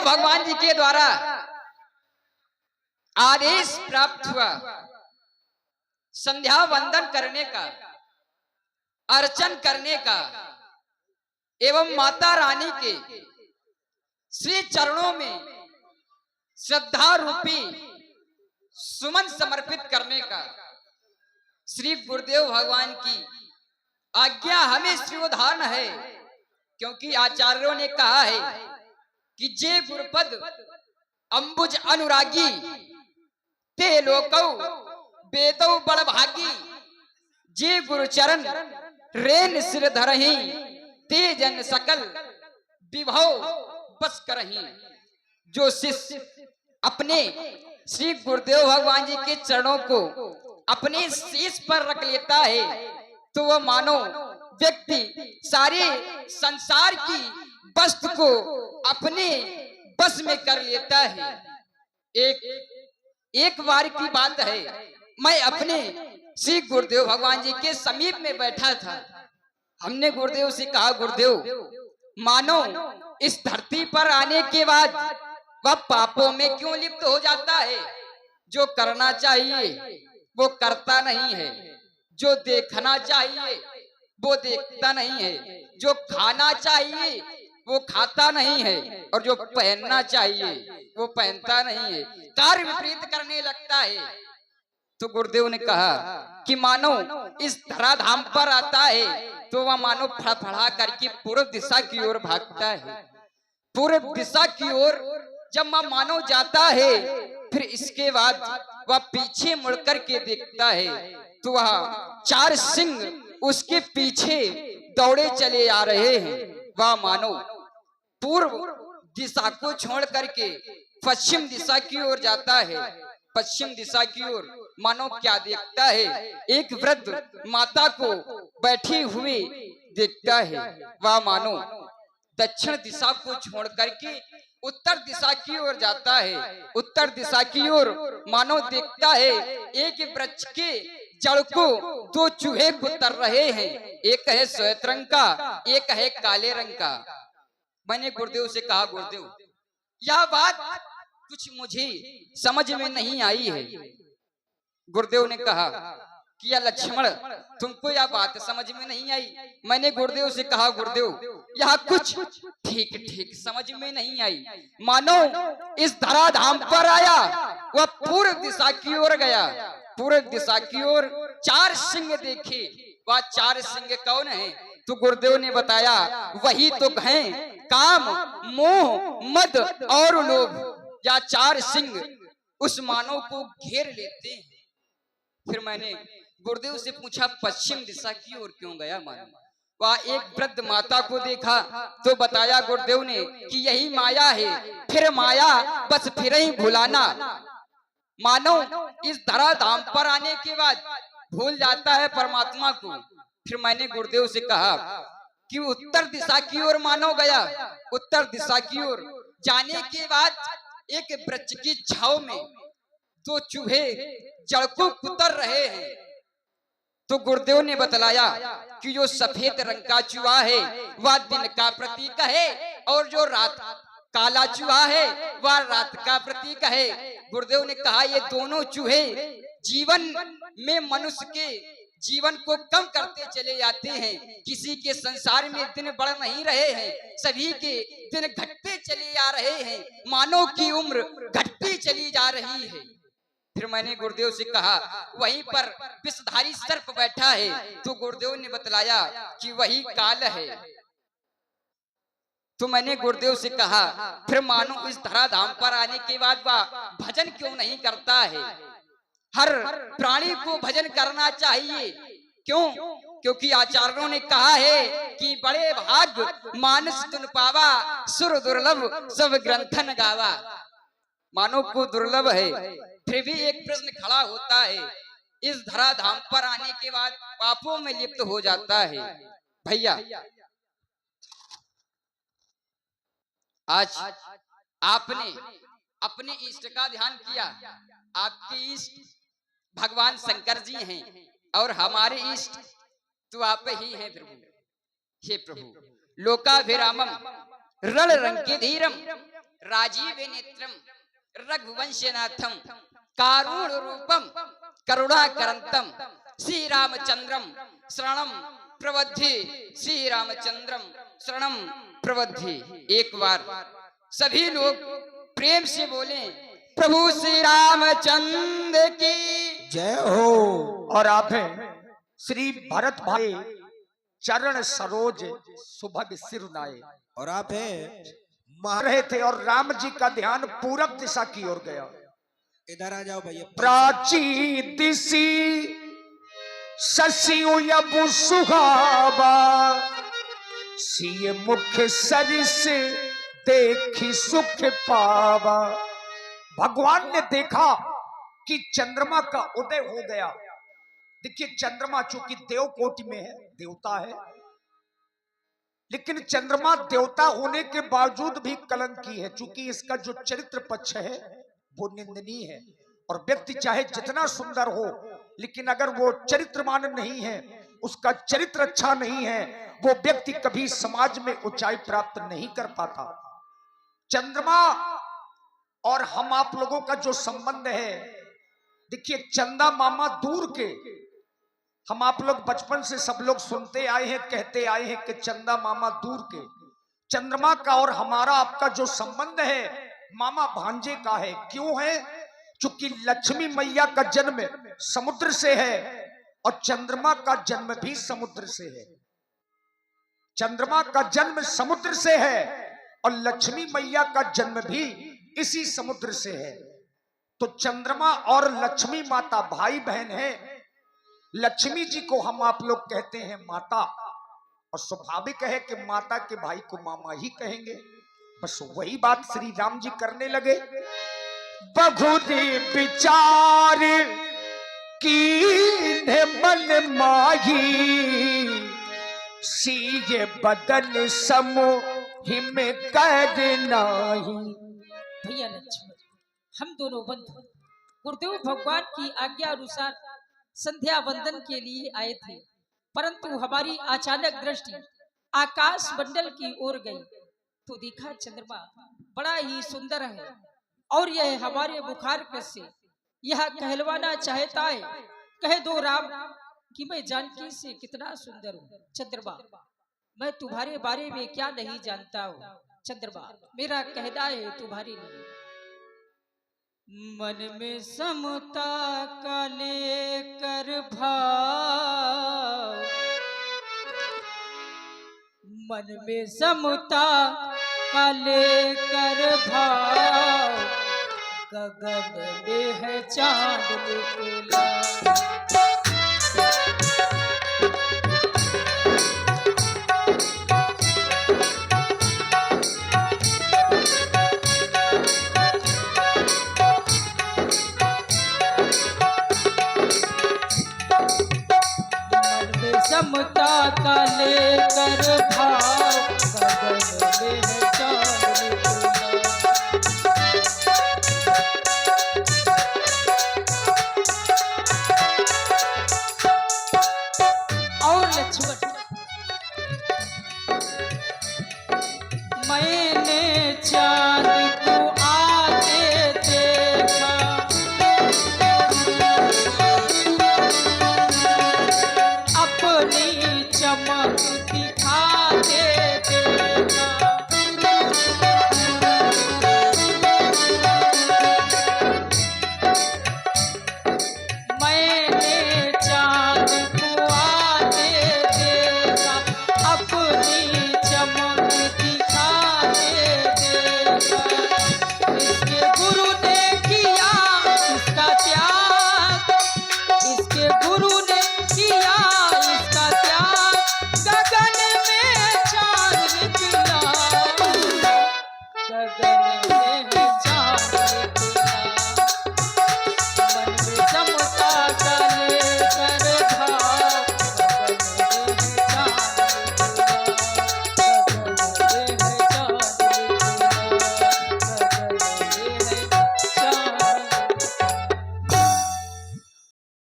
भगवान जी के द्वारा आदेश प्राप्त हुआ संध्या वंदन करने का, अर्चन करने का एवं माता रानी के श्री चरणों में श्रद्धा रूपी सुमन समर्पित करने का श्री गुरुदेव भगवान की आज्ञा हमें श्रीवधारण है। क्योंकि आचार्यों ने कहा है कि जे गुरुपद अंबुज अनुरागी ते लोकौ वेदौ बड़भागी, जे गुरुचरण रेन सिर धरहि ते जन सकल विभव बस करहि। जो शिष्य अपने श्री गुरुदेव भगवान जी के चरणों को अपने शीश पर रख लेता है तो वह मानो व्यक्ति सारे संसार की वस्तु को अपने बस में कर लेता है। एक बार की बात है, मैं अपने श्री गुरुदेव भगवान जी के समीप में बैठा था। हमने गुरुदेव से कहा, गुरुदेव मानो इस धरती पर आने के बाद वह पापों में क्यों लिप्त हो जाता है? जो करना चाहिए वो करता नहीं है, जो देखना चाहिए वो देखता नहीं है, जो खाना चाहिए वो खाता नहीं है, और जो पहनना चाहिए वो पहनता नहीं है, कार्य विपरीत करने लगता है। तो गुरुदेव ने कहा कि मानो इस धराधाम पर आता है तो वह मानो फड़फड़ा करके पूर्व दिशा की ओर भागता है। पूर्व दिशा की ओर जब वह मानो जाता है, फिर इसके बाद वह पीछे मुड़ करके देखता है तो वह 4 सिंह उसके पीछे दौड़े चले आ रहे हैं। वह मानो पूर्व दिशा को छोड़ करके पश्चिम दिशा की ओर जाता है। पश्चिम दिशा की ओर मानो क्या देखता है? एक वृद्ध माता को बैठी हुई देखता है। वह मानो दक्षिण दिशा को छोड़ करके उत्तर दिशा की ओर जाता है। उत्तर दिशा की ओर मानो देखता है एक वृक्ष के जड़ को 2 चूहे कुतर रहे हैं। एक है श्वेत रंग का, एक है काले रंग का। मैंने गुरुदेव से कहा, गुरुदेव यह बात कुछ मुझे समझ में नहीं आई है। गुरुदेव ने कहा कि या लक्ष्मण, तुमको यह बात समझ में नहीं आई? मैंने गुरुदेव से कहा, गुरुदेव यह कुछ ठीक ठीक समझ में नहीं आई। मानो इस धराधाम पर आया, वह पूर्व दिशा की ओर गया। पूर्व दिशा की ओर 4 सिंह देखे। वह 4 सिंह कौन है? तो गुरुदेव ने बताया, वही तो हैं काम, मोह, मद और लोभ। या 4 सिंह उस मानव को घेर लेते हैं। फिर मैंने गुरुदेव से पूछा, पश्चिम दिशा की ओर क्यों गया मानव? वह एक वृद्ध माता को देखा तो बताया गुरुदेव ने कि यही माया है। फिर माया बस फिर ही भुलाना। मानो इस धराधाम पर आने के बाद भूल जाता है परमात्मा को। फिर मैंने गुरुदेव से कहा कि उत्तर दिशा की ओर मानो गया। उत्तर दिशा की ओर जाने के बाद एक वृक्ष की छांव में 2 चूहे जड़ को कुतर रहे हैं। तो गुरुदेव ने बतलाया कि जो सफेद रंग का चूहा है वह दिन का प्रतीक है, और जो रात काला चूहा है वह रात का प्रतीक है। गुरुदेव ने कहा, ये दोनों चूहे जीवन में मनुष्य के जीवन को कम करते चले जाते हैं। किसी के संसार में दिन बढ़ नहीं रहे हैं, सभी के दिन घटते चले जा रहे हैं। मानव की उम्र घटती चली जा रही है। फिर मैंने गुरुदेव से कहा, वहीं पर विषधारी सर्प बैठा है। तो गुरुदेव ने बतलाया कि वही काल है। तो मैंने गुरुदेव से कहा, फिर मानो इस धराधाम पर आने के बाद वह भजन क्यों नहीं करता है? हर प्राणी को भजन करना चाहिए। क्यों? क्योंकि आचार्यों ने कहा है कि बड़े भाग मानस तुन पावा, सुर दुर्लभ सब ग्रंथन गावा। मानव को दुर्लभ है। फिर भी एक प्रश्न खड़ा होता है, इस धराधाम पर आने के बाद पापों में लिप्त हो जाता है। भैया आज आपने अपने इष्ट का ध्यान किया। आपके इष्ट भगवान शंकर जी हैं और हमारे इष्ट तो आप ही हैं प्रभु। हे प्रभु, लोकाभिरामम रण रंग के धीरम राजीव नेत्रम रघुवंशनाथम कारुण रूपम करुणाकरंतम श्री रामचंद्रम शरणम प्रवद्धि, श्री रामचंद्रम शरणम प्रवद्धि। एक बार सभी लोग प्रेम से बोले प्रभु श्री रामचंद्र की जय हो। और आप हैं श्री भरत भाई चरण सरोज सुभग सिरुनाए। और आप हैं मह रहे थे और राम जी का ध्यान पूरब दिशा की ओर गया। इधर आ जाओ भैया। प्राची दिशी शशियु यबु सुहावा, सिय मुख सरिस देखी सुख पावा। भगवान ने देखा कि चंद्रमा का उदय हो गया। देखिए चंद्रमा चूंकि देव कोटि में है, देवता है, लेकिन चंद्रमा देवता होने के बावजूद भी कलंकी है, चूंकि इसका जो चरित्र पक्ष है वो निंदनीय है। और व्यक्ति चाहे जितना सुंदर हो, लेकिन अगर वो चरित्रवान नहीं है, उसका चरित्र अच्छा नहीं है, वो व्यक्ति कभी समाज में ऊंचाई प्राप्त नहीं कर पाता। चंद्रमा और हम आप लोगों का जो संबंध है, देखिए चंदा मामा दूर के, हम आप लोग बचपन से सब लोग सुनते आए हैं, कहते आए हैं कि चंदा मामा दूर के। चंद्रमा का और हमारा आपका जो संबंध है मामा भांजे का है। क्यों है? क्योंकि लक्ष्मी मैया का जन्म समुद्र से है और चंद्रमा का जन्म भी समुद्र से है। चंद्रमा का जन्म समुद्र से है और लक्ष्मी मैया का जन्म भी इसी समुद्र से है। तो चंद्रमा और लक्ष्मी माता भाई बहन है। लक्ष्मी जी को हम आप लोग कहते हैं माता, और स्वाभाविक है कि माता के भाई को मामा ही कहेंगे। बस वही बात श्री राम जी करने लगे। बहुरी विचार कीन्हे मन माही, सीये बदन समूह में कर नाही। भैया लक्ष्मण, हम दोनों बंधु गुरुदेव भगवान की आज्ञा अनुसार संध्या वंदन के लिए आए थे, परंतु हमारी अचानक दृष्टि आकाश मंडल की ओर गई तो देखा चंद्रमा बड़ा ही सुंदर है और यह हमारे मुखारक से यह कहलवाना चाहता है, कह दो राम कि मैं जानकी से कितना सुंदर हूँ। चंद्रमा, मैं तुम्हारे बारे में क्या नहीं जानता हूँ। चंद्रमा, मेरा कहना है तुम्हारे लिए, मन में समता का लेकर भाव, मन में समता का लेकर भाव, गगन में है चांद निकला।